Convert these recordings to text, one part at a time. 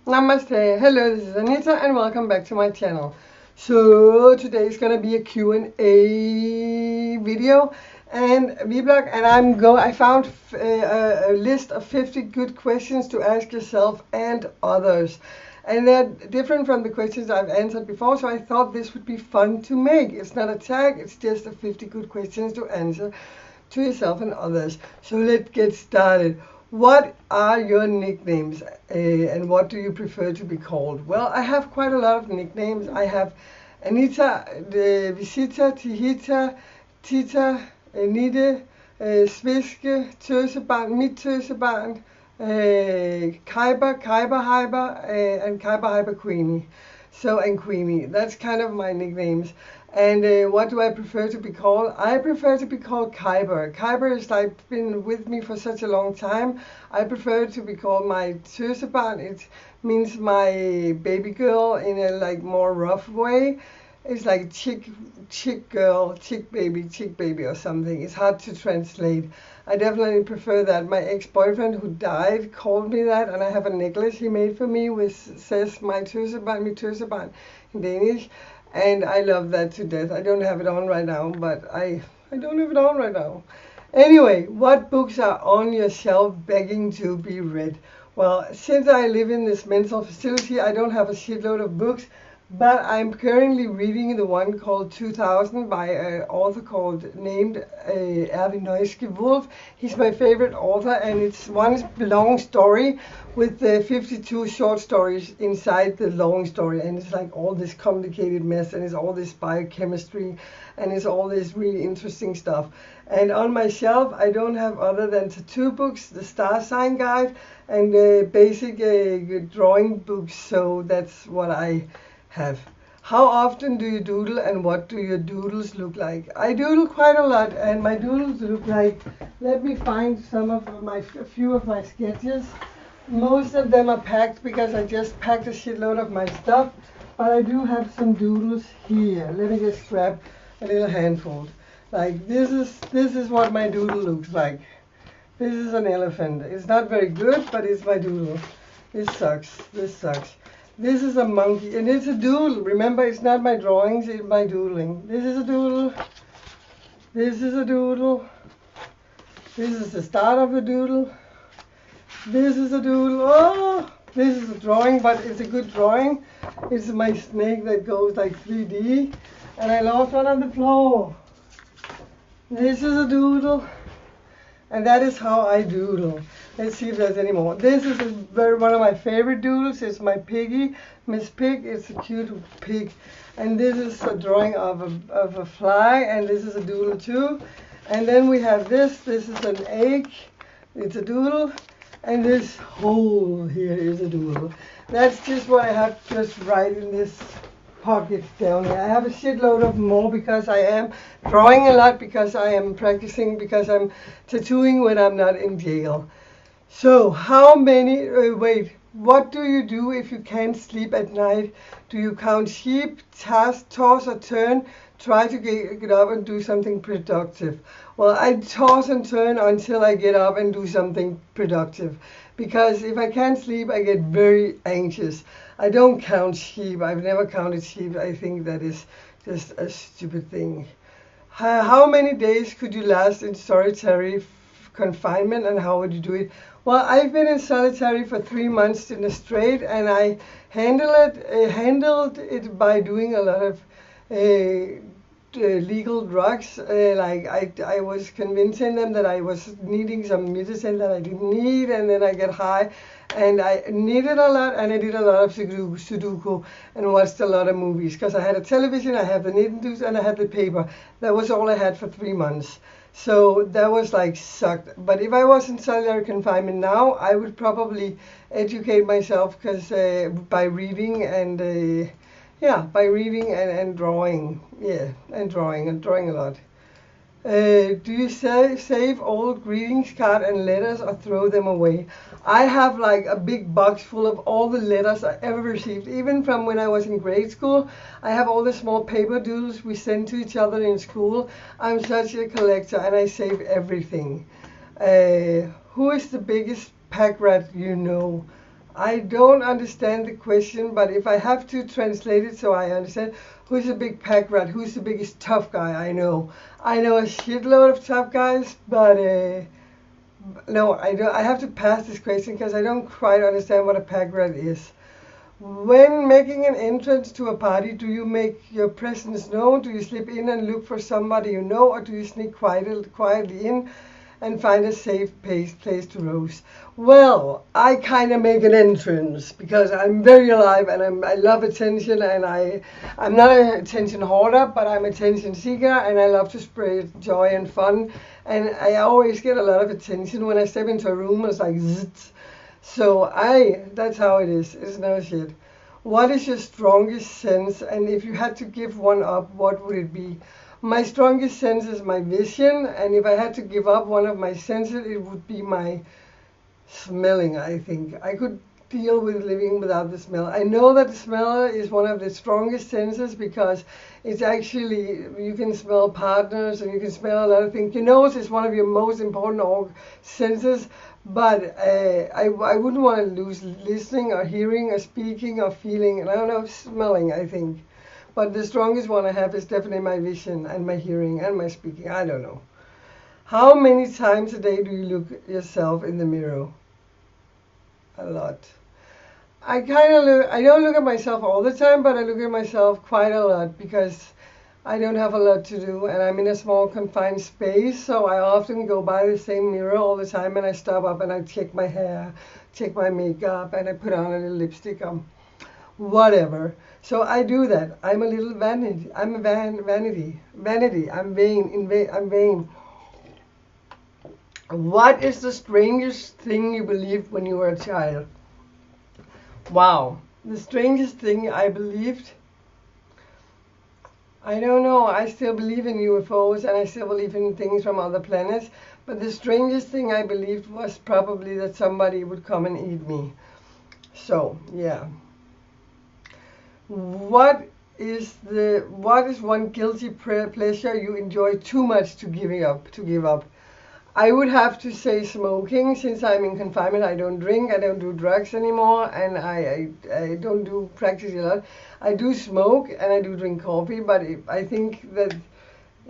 Namaste. Hello, this is Anita and welcome back to my channel. So today is gonna be a Q&A video and vlog, and I found a list of 50 good questions to ask yourself and others. And they're different from the questions I've answered before, so I thought this would be fun to make. It's not a tag, it's just a 50 good questions to answer to yourself and others. So let's get started. What are your nicknames and what do you prefer to be called? Well, I have quite a lot of nicknames. I have Anita, Visita, Tihita, Tita, Nide, Sviske, Tøsebarn, mit Tøsebarn, Kaiber Hyber, and Kaiber Hyber Queenie. So, and Queenie. That's kind of my nicknames. And what do I prefer to be called? I prefer to be called Kaiber. Kaiber is like been with me for such a long time. I prefer to be called my Tøsebarn. It means my baby girl in a like more rough way. It's like chick girl, chick baby or something. It's hard to translate. I definitely prefer that. My ex-boyfriend who died called me that, and I have a necklace he made for me which says my Tøsebarn, mit Tøsebarn in Danish. And I love that to death. I don't have it on right now, but I don't have it on right now. Anyway, what books are on your shelf begging to be read? Well, since I live in this mental facility, I don't have a shitload of books, but I'm currently reading the one called 2000 by an author named Erwin Wolf. He's my favorite author, and it's one long story with 52 short stories inside the long story, and it's like all this complicated mess, and it's all this biochemistry, and it's all this really interesting stuff. And on my shelf, I don't have other than two books, the Star Sign Guide and basic drawing books, so that's what I have. How often do you doodle and what do your doodles look like? I doodle quite a lot, and my doodles look like, let me find a few of my sketches. Most of them are packed because I just packed a shitload of my stuff, but I do have some doodles here. Let me just grab a little handful. Like this is what my doodle looks like. This is an elephant. It's not very good, but it's my doodle. This sucks. This is a monkey, and it's a doodle. Remember, it's not my drawings, it's my doodling. This is a doodle. This is a doodle. This is the start of the doodle. This is a doodle. Oh, this is a drawing, but it's a good drawing. It's my snake that goes like 3D, and I lost one on the floor. This is a doodle. And that is how I doodle. Let's see if there's any more. This is one of my favorite doodles. It's my piggy, Miss Pig. It's a cute pig. And this is a drawing of a fly, and this is a doodle too. And then we have this. This is an egg. It's a doodle. And this hole here is a doodle. That's just what I have just right in this pocket down here. I have a shitload of more because I am drawing a lot, because I am practicing, because I'm tattooing when I'm not in jail. So how many, what do you do if you can't sleep at night? Do you count sheep, toss or turn, try to get up and do something productive? Well, I toss and turn until I get up and do something productive, because if I can't sleep, I get very anxious. I don't count sheep. I've never counted sheep. I think that is just a stupid thing. How many days could you last in solitary confinement, and how would you do it? Well, I've been in solitary for 3 months in a straight, and I handled it by doing a lot of legal drugs. I was convincing them that I was needing some medicine that I didn't need, and then I get high. And I needed a lot, and I did a lot of Sudoku and watched a lot of movies, because I had a television, I had the Nintendo, and I had the paper. That was all I had for 3 months. So that was like sucked. But if I was in solitary confinement now, I would probably educate myself, because by reading and by reading and drawing. Yeah, and drawing a lot. Do you save old greetings card and letters or throw them away? I have like a big box full of all the letters I ever received, even from when I was in grade school. I have all the small paper doodles we send to each other in school. I'm such a collector, and I save everything. Who is the biggest pack rat you know? I don't understand the question, but if I have to translate it so I understand, who's a big pack rat? Who's the biggest tough guy I know? I know a shitload of tough guys, but no, I don't. I have to pass this question because I don't quite understand what a pack rat is. When making an entrance to a party, do you make your presence known? Do you slip in and look for somebody you know, or do you sneak quietly in and find a safe place to roast? Well, I kind of make an entrance because I'm very alive and I love attention, and I'm not an attention hoarder, but I'm attention seeker, and I love to spread joy and fun, and I always get a lot of attention when I step into a room. It's like zzz. So that's how it is. It's no shit. What is your strongest sense? And if you had to give one up, what would it be? My strongest sense is my vision, and if I had to give up one of my senses, it would be my smelling, I think. I could deal with living without the smell. I know that the smell is one of the strongest senses because it's actually, you can smell partners and you can smell a lot of things. Your nose is one of your most important senses, but I wouldn't want to lose listening or hearing or speaking or feeling, and I don't know, smelling, I think. But the strongest one I have is definitely my vision and my hearing and my speaking. I don't know. How many times a day do you look at yourself in the mirror? A lot. I don't look at myself all the time, but I look at myself quite a lot because I don't have a lot to do and I'm in a small confined space, so I often go by the same mirror all the time, and I stop up and I check my hair, check my makeup, and I put on a little lipstick, whatever. So I do that. I'm a little vanity. I'm a vanity. I'm vain. I'm vain. What is the strangest thing you believed when you were a child? Wow. The strangest thing I believed, I don't know. I still believe in UFOs and I still believe in things from other planets. But the strangest thing I believed was probably that somebody would come and eat me. So, yeah. What is one guilty pleasure you enjoy too much to give up? I would have to say smoking. Since I'm in confinement, I don't drink, I don't do drugs anymore, and I don't do practice a lot. I do smoke and I do drink coffee, but I think that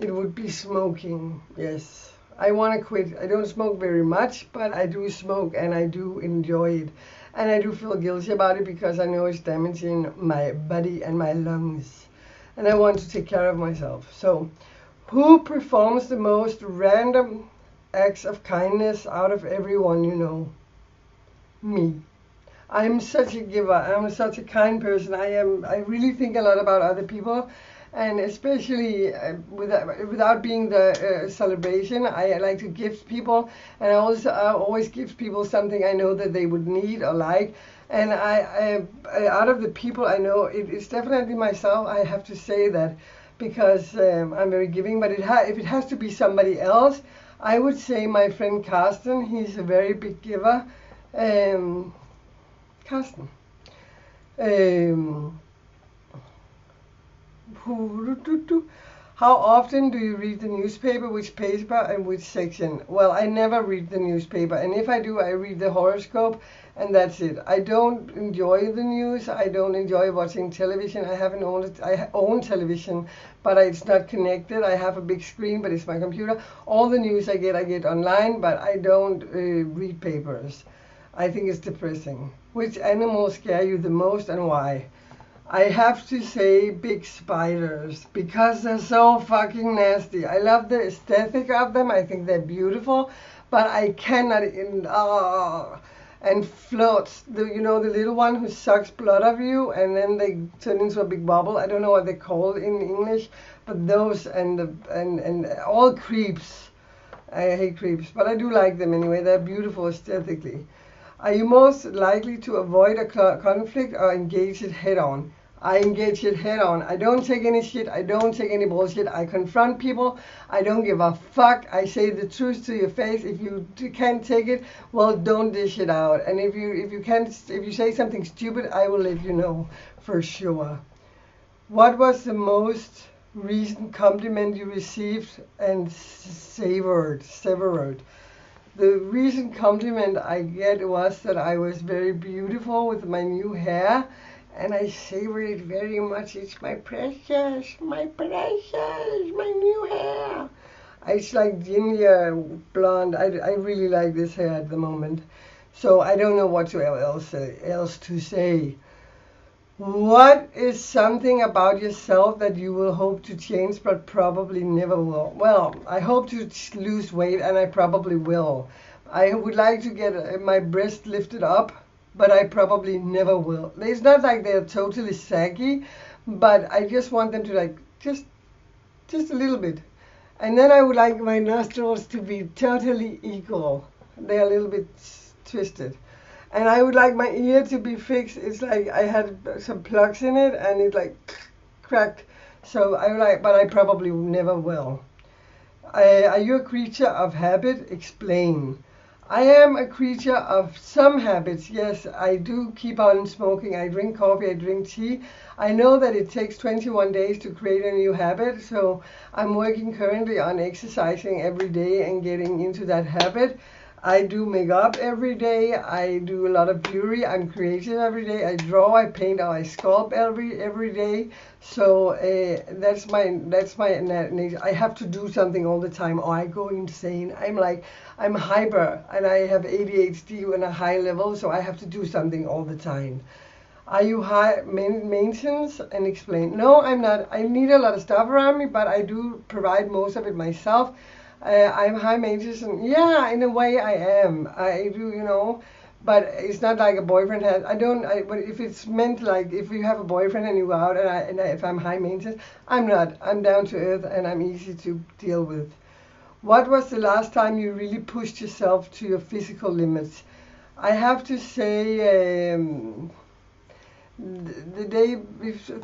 it would be smoking, yes. I want to quit. I don't smoke very much, but I do smoke and I do enjoy it. And I do feel guilty about it because I know it's damaging my body and my lungs. And I want to take care of myself. So, who performs the most random acts of kindness out of everyone you know? Me. I'm such a giver. I'm such a kind person. I really think a lot about other people, and especially without being the celebration, I like to gift people, and I always give people something I know that they would need or like. And I out of the people I know, it's definitely myself. I have to say that because I'm very giving. But if it has to be somebody else, I would say my friend Carsten. He's a very big giver. Carsten. How often do you read the newspaper? Which paper and which section? Well, I never read the newspaper, and if I do, I read the horoscope, and that's it. I don't enjoy the news. I don't enjoy watching television. I own television, but it's not connected. I have a big screen, but it's my computer. All the news I get online, but I don't read papers. I think it's depressing. Which animals scare you the most and why? I have to say big spiders because they're so fucking nasty. I love the aesthetic of them. I think they're beautiful, but I cannot and floats. The little one who sucks blood of you and then they turn into a big bubble. I don't know what they're called in English, but those and all creeps. I hate creeps, but I do like them anyway. They're beautiful aesthetically. Are you most likely to avoid a conflict or engage it head on? I engage it head on. I don't take any shit. I don't take any bullshit. I confront people. I don't give a fuck. I say the truth to your face. If you can't take it, well, don't dish it out. And if you say something stupid, I will let you know for sure. What was the most recent compliment you received and savored? The recent compliment I get was that I was very beautiful with my new hair, and I savor it very much. It's my precious, my new hair. It's like ginger blonde. I really like this hair at the moment. So I don't know what else to say. What is something about yourself that you will hope to change but probably never will? Well, I hope to lose weight and I probably will. I would like to get my breast lifted up, but I probably never will. It's not like they're totally saggy, but I just want them to like just a little bit. And then I would like my nostrils to be totally equal. They're a little bit twisted. And I would like my ear to be fixed. It's like I had some plugs in it and it like cracked. So I would like, but I probably never will. Are you a creature of habit? Explain. I am a creature of some habits. Yes, I do keep on smoking. I drink coffee, I drink tea. I know that it takes 21 days to create a new habit. So I'm working currently on exercising every day and getting into that habit. I do makeup every day. I do a lot of jewelry. I'm creative every day. I draw, I paint, or I sculpt every day. So that's my nature. I have to do something all the time, or I go insane. I'm hyper, and I have ADHD on a high level, so I have to do something all the time. Are you high maintenance? And explain. No, I'm not. I need a lot of stuff around me, but I do provide most of it myself. I'm high maintenance, and yeah, in a way I am. I do, but it's not like a boyfriend has. But if it's meant like if you have a boyfriend and you go out, if I'm high maintenance, I'm not. I'm down to earth and I'm easy to deal with. What was the last time you really pushed yourself to your physical limits? I have to say. The day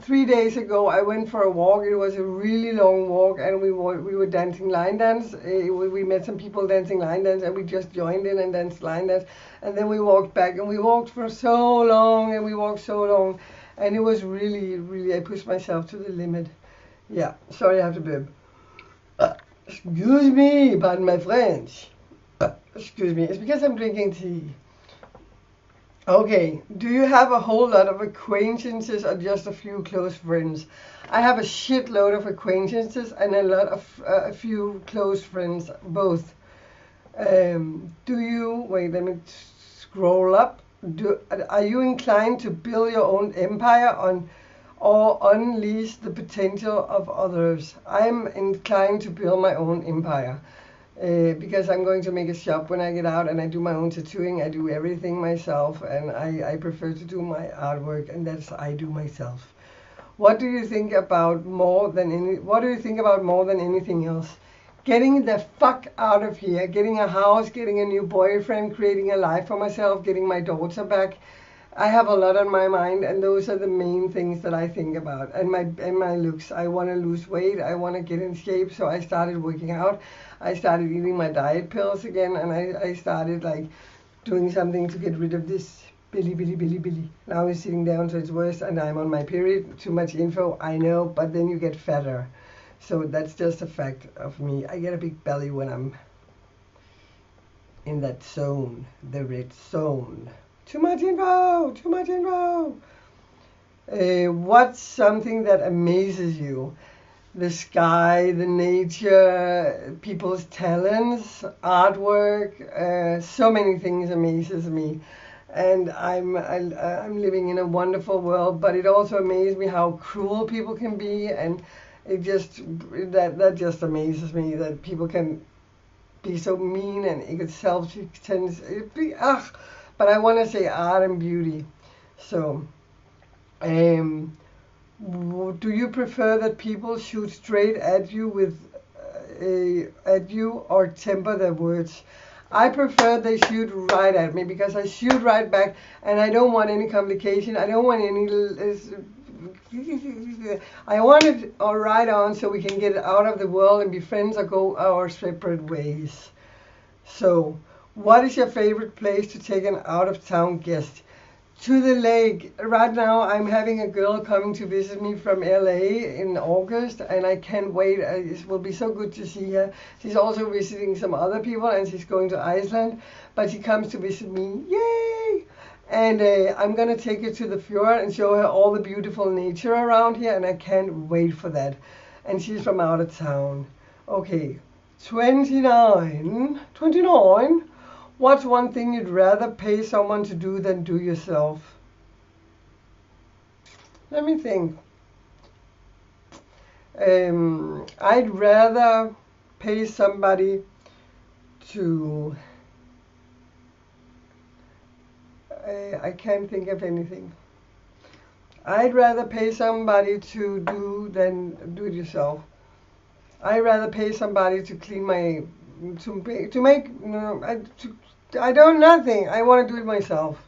3 days ago I went for a walk. It was a really long walk and we were dancing line dance. We met some people dancing line dance and we just joined in and danced line dance, and then we walked back and we walked for so long and we walked so long, and it was really I pushed myself to the limit. Yeah, sorry, I have to burp. Excuse me, pardon my French. Excuse me, it's because I'm drinking tea. Okay, do you have a whole lot of acquaintances or just a few close friends? I have a shitload of acquaintances and a few close friends, both. Wait, let me scroll up. Are you inclined to build your own empire or unleash the potential of others? I'm inclined to build my own empire. Because I'm going to make a shop when I get out, and I do my own tattooing. I do everything myself, and I prefer to do my artwork, and I do myself. What do you think about more than anything else? Getting the fuck out of here, getting a house, getting a new boyfriend, creating a life for myself, getting my daughter back. I have a lot on my mind, and those are the main things that I think about. And my looks. I want to lose weight. I want to get in shape, so I started working out. I started eating my diet pills again, and I started like doing something to get rid of this billy. Now it's sitting down, so it's worse, and I'm on my period. Too much info, I know, but then you get fatter. So that's just a fact of me. I get a big belly when I'm in that zone, the red zone. Too much info. What's something that amazes you? The sky, the nature, people's talents, artwork, so many things amazes me. And I'm living in a wonderful world, but it also amazes me how cruel people can be, and that just amazes me that people can be so mean and self-centered. But I want to say art and beauty. So, do you prefer that people shoot straight at you or temper their words? I prefer they shoot right at me, because I shoot right back and I don't want any complication. I don't want any. I want it right on so we can get out of the world and be friends or go our separate ways. So, what is your favorite place to take an out-of-town guest? To the lake. Right now, I'm having a girl coming to visit me from LA in August, and I can't wait. It will be so good to see her. She's also visiting some other people, and she's going to Iceland, but she comes to visit me. Yay! And I'm gonna take her to the fjord and show her all the beautiful nature around here, and I can't wait for that. And she's from out of town. Okay, 29. 29? What's one thing you'd rather pay someone to do than do yourself? Let me think. I'd rather pay somebody to... I can't think of anything. I'd rather pay somebody to do than do it yourself. I'd rather pay somebody to clean my... to make... I don't nothing. I want to do it myself.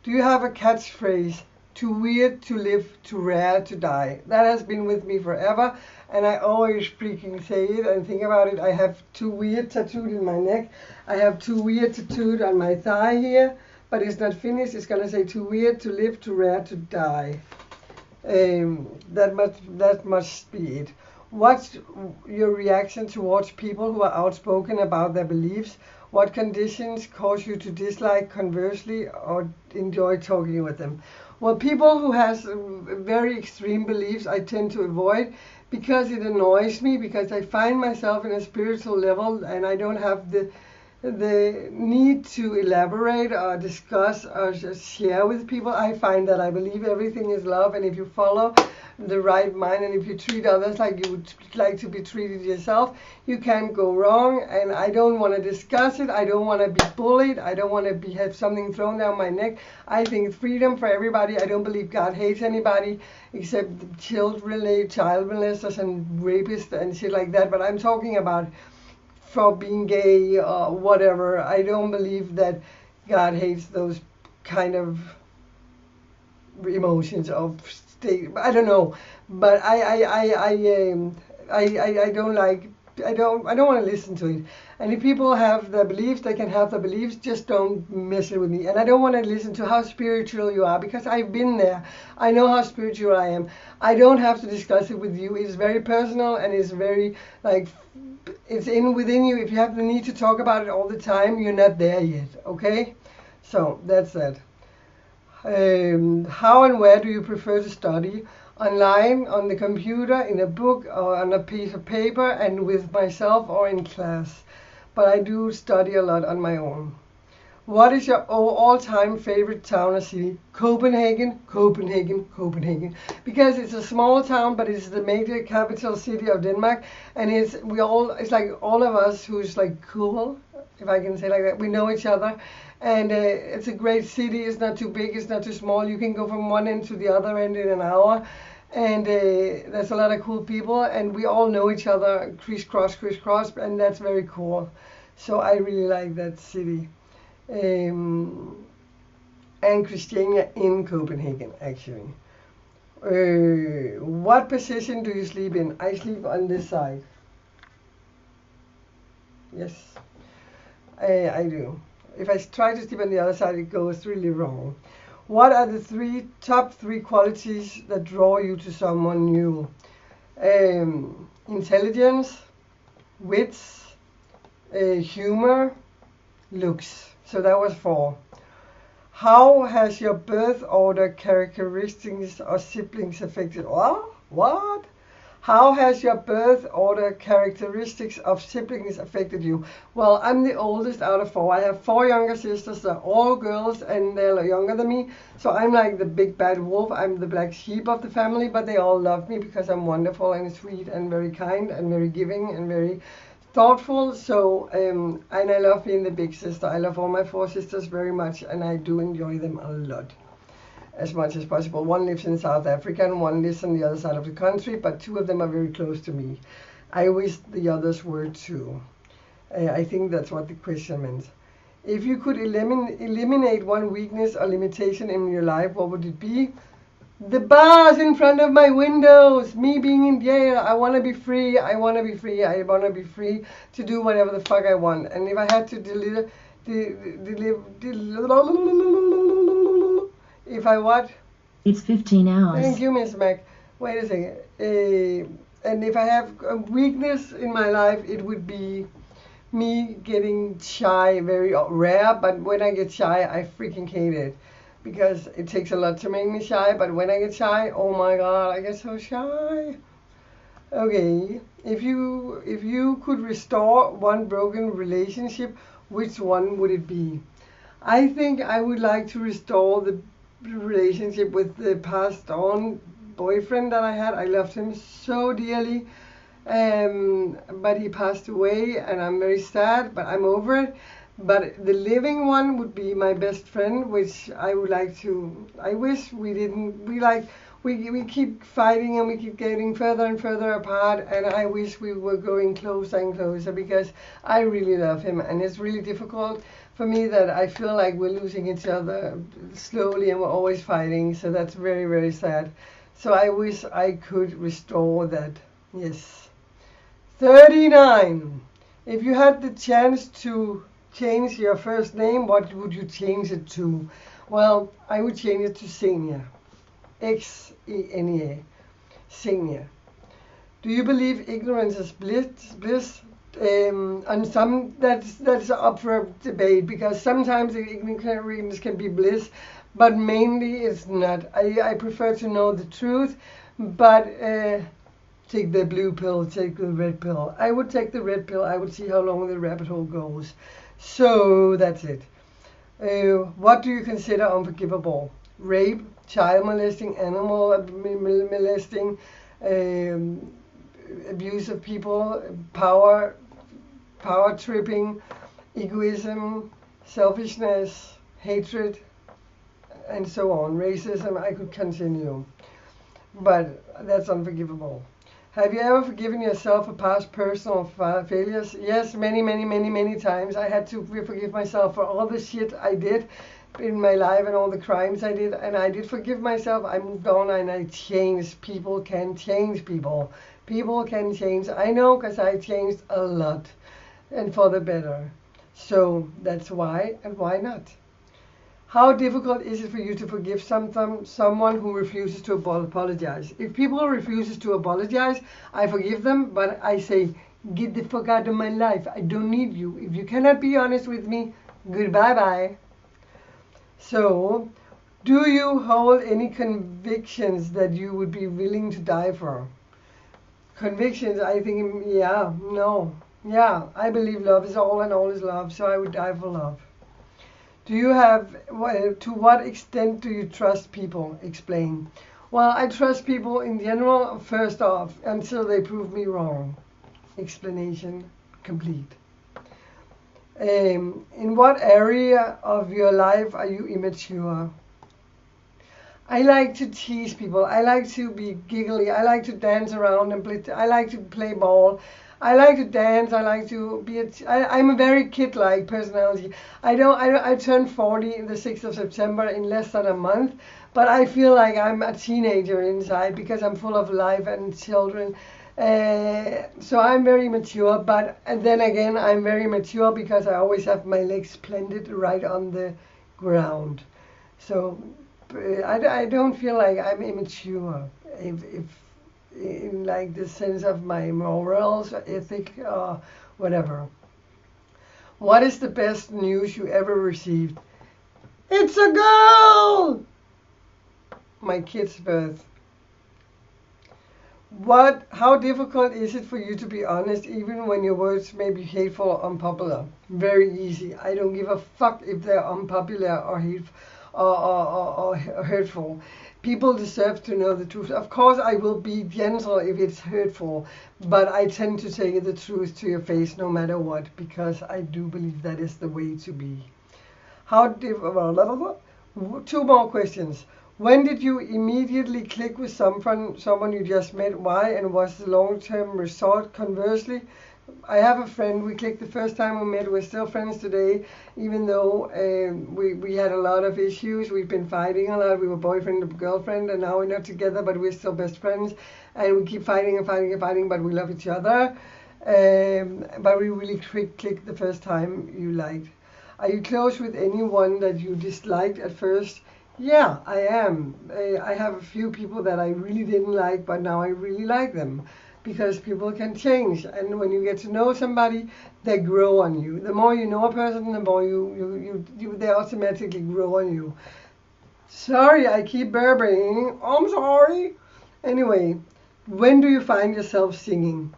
Do you have a catchphrase? Too weird to live, too rare to die. That has been with me forever, and I always freaking say it and think about it. I have too weird tattooed in my neck. I have too weird tattooed on my thigh here, but it's not finished. It's gonna say too weird to live, too rare to die. That must be it. What's your reaction towards people who are outspoken about their beliefs? What conditions cause you to dislike, conversely, or enjoy talking with them? Well, people who has very extreme beliefs, I tend to avoid because it annoys me, because I find myself in a spiritual level and I don't have the need to elaborate or discuss or just share with people. I find that I believe everything is love, and if you follow the right mind and if you treat others like you would like to be treated yourself, you can't go wrong. And I don't want to discuss it. I don't want to be bullied. I don't want to have something thrown down my neck. I think freedom for everybody. I don't believe God hates anybody except child molesters and rapists and shit like that. But I'm talking about for being gay or whatever. I don't believe that God hates those kind of emotions of state. I don't know, but I don't like. I don't want to listen to it. And if people have their beliefs, they can have their beliefs. Just don't mess it with me. And I don't want to listen to how spiritual you are, because I've been there. I know how spiritual I am. I don't have to discuss it with you. It's very personal and it's very like it's within you. If you have the need to talk about it all the time, you're not there yet. Okay, so that's that. How and where do you prefer to study? Online, on the computer, in a book, or on a piece of paper, and with myself, or in class. But I do study a lot on my own. What is your all-time favorite town or city? Copenhagen, Copenhagen, Copenhagen. Because it's a small town, but it's the major capital city of Denmark, and it's like all of us who's like cool, if I can say like that. We know each other, and it's a great city. It's not too big, it's not too small. You can go from one end to the other end in an hour, and there's a lot of cool people, and we all know each other, crisscross, and that's very cool. So I really like that city. And Christiania in Copenhagen, actually. What position do you sleep in? I sleep on this side. Yes, I do. If I try to sleep on the other side, it goes really wrong. What are the top three qualities that draw you to someone new? Intelligence, wits, humor, looks. So that was 4. How has your birth order, characteristics, or siblings affected? What? How has your birth order, characteristics of siblings affected you? Well, I'm the oldest out of 4. I have 4 younger sisters. They're all girls, and they're younger than me. So I'm like the big bad wolf. I'm the black sheep of the family, but they all love me because I'm wonderful and sweet and very kind and very giving and very thoughtful. So and I love being the big sister. I love all my 4 sisters very much, and I do enjoy them a lot, as much as possible. One lives in South Africa and one lives on the other side of the country, but 2 of them are very close to me. I wish the others were too. I think that's what the question meant. If you could eliminate one weakness or limitation in your life, what would it be? The bars in front of my windows, me being in jail. I want to be free. I want to be free. I want to be free to do whatever the fuck I want. And if I had to If I what? It's 15 hours. Thank you, Miss Mac. Wait a second. And if I have a weakness in my life, it would be me getting shy, very rare. But when I get shy, I freaking hate it because it takes a lot to make me shy. But when I get shy, oh my god, I get so shy. Okay, if you could restore one broken relationship, which one would it be? I think I would like to restore the relationship with the passed on boyfriend that I had. I loved him so dearly, but he passed away, and I'm very sad. But I'm over it. But the living one would be my best friend, which I would like to. I wish we didn't. We keep fighting and we keep getting further and further apart, and I wish we were going closer and closer because I really love him, and it's really difficult for me that I feel like we're losing each other slowly and we're always fighting, so that's very, very sad. So I wish I could restore that. Yes. 39. If you had the chance to change your first name, what would you change it to? Well, I would change it to Xenia. Xenia. Xenia. Do you believe ignorance is bliss? And some that's up for debate because sometimes ignorance can be bliss, but mainly it's not. I prefer to know the truth, but take the blue pill, take the red pill. I would take the red pill. I would see how long the rabbit hole goes. So that's it. What do you consider unforgivable? Rape, child molesting, animal molesting, abuse of people, power tripping, egoism, selfishness, hatred, and so on. Racism, I could continue. But that's unforgivable. Have you ever forgiven yourself for past personal failures? Yes, many times. I had to forgive myself for all the shit I did in my life and all the crimes I did. And I did forgive myself. I moved on and I changed. People can change people. People can change. I know because I changed a lot and for the better. So that's why, and why not? How difficult is it for you to forgive someone who refuses to apologize? If people refuses to apologize, I forgive them, but I say, get the fuck out of my life. I don't need you. If you cannot be honest with me, goodbye bye. So, do you hold any convictions that you would be willing to die for? Convictions, I think, yeah, no. Yeah, I believe love is all and all is love, so I would die for love. Do you have, to what extent do you trust people? Explain. Well, I trust people in general, first off, until they prove me wrong. Explanation complete. In what area of your life are you immature? I like to tease people. I like to be giggly. I like to dance around and play. I like to play ball. I like to dance. I like to be. I'm a very kid-like personality. I turned 40 the 6th of September in less than a month, but I feel like I'm a teenager inside because I'm full of life and children. So I'm very mature, but and then again I'm very mature because I always have my legs planted right on the ground. So I don't feel like I'm immature. If in like the sense of my morals, ethic, or whatever. What is the best news you ever received? It's a girl! My kid's birth. How difficult is it for you to be honest even when your words may be hateful or unpopular? Very easy. I don't give a fuck if they're unpopular or hateful or hurtful. People deserve to know the truth. Of course, I will be gentle if it's hurtful, but I tend to say the truth to your face no matter what, because I do believe that is the way to be. Two more questions. When did you immediately click with someone you just met? Why? And what's the long-term result? Conversely, I have a friend, we clicked the first time we met, we're still friends today, even though we had a lot of issues, we've been fighting a lot, we were boyfriend and girlfriend, and now we're not together, but we're still best friends, and we keep fighting and fighting and fighting, but we love each other, but we really clicked the first time you liked. Are you close with anyone that you disliked at first? Yeah, I am. I have a few people that I really didn't like, but now I really like them because people can change. And when you get to know somebody, they grow on you. The more you know a person, the more they automatically grow on you. Sorry, I keep burping. I'm sorry. Anyway, when do you find yourself singing?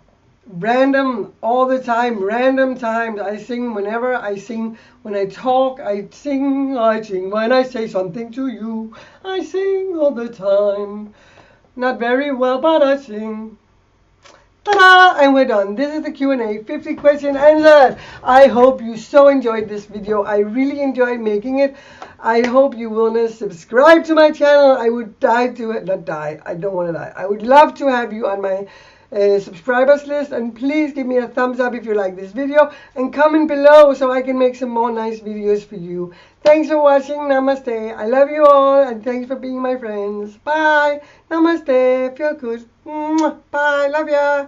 Random, all the time, random times. I sing whenever I sing. When I talk, I sing. When I say something to you, I sing all the time. Not very well, but I sing. Ta-da! And we're done. This is the Q&A, 50 question answers. I hope you so enjoyed this video. I really enjoyed making it. I hope you will subscribe to my channel. I would die to it. Not die. I don't want to die. I would love to have you on my subscribers list, and please give me a thumbs up if you like this video and comment below so I can make some more nice videos for you. Thanks for watching. Namaste. I love you all, and thanks for being my friends. Bye. Namaste. Feel good. Bye. Love ya.